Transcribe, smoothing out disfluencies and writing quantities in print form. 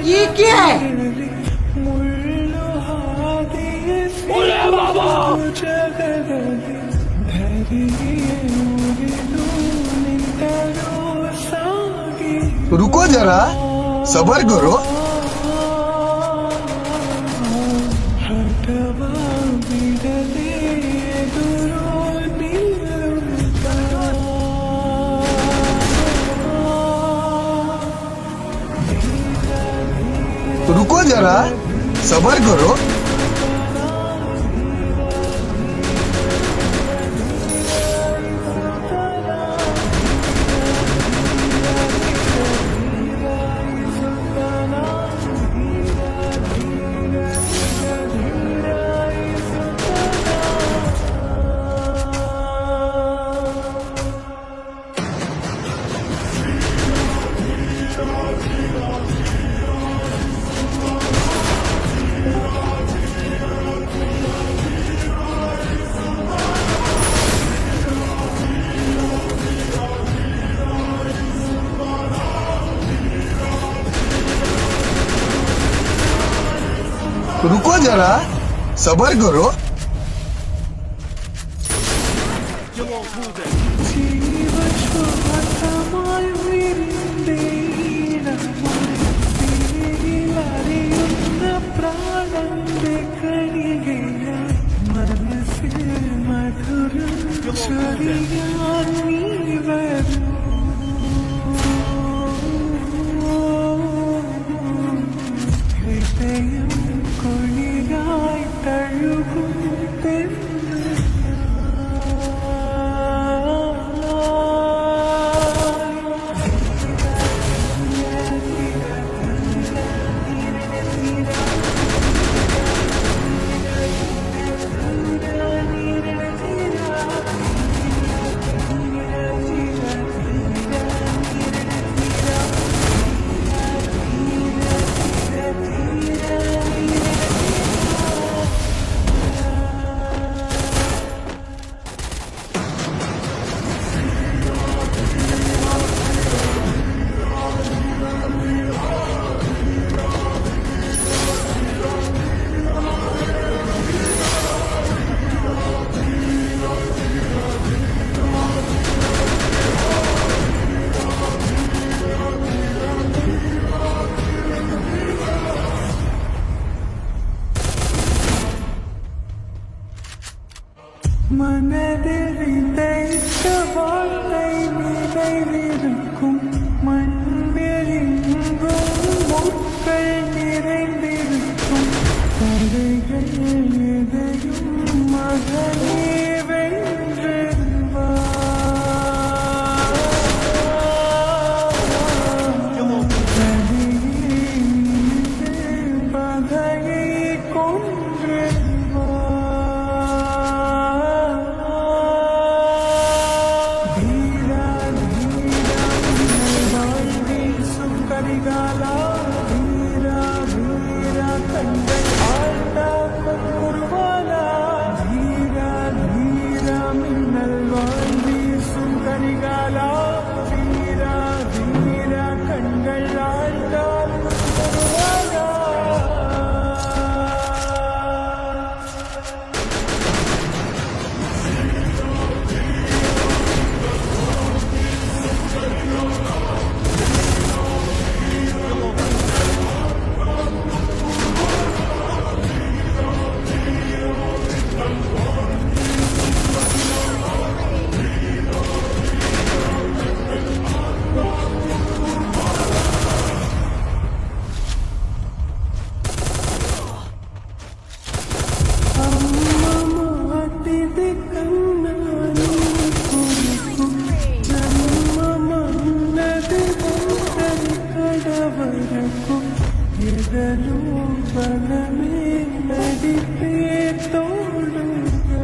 ये क्या है? रुको जरा, सबर करो। रुको जरा, सबर करो। रुको जरा, सबर करो। மனதில் விதைத்த வாழ்க்கை நிறைந்திருக்கும் மண்ணில் எங்கும் முட்கள் நிறைந்திருக்கும் தடைகள் எதையும் மகனே வென்று வா. தடையை மீது பகையை கொன்று வா. கரிகாலா வீரா வீரா கண்கள் ஆழ்ந்தா குருவாலா வீரா வீரா மின்னல் வாழ் வீசும் கரிகாலா வீரா வீரா கண்கள் ஆழ்ந்தா குருவாலா. எதனோ பலமே நடிப்பே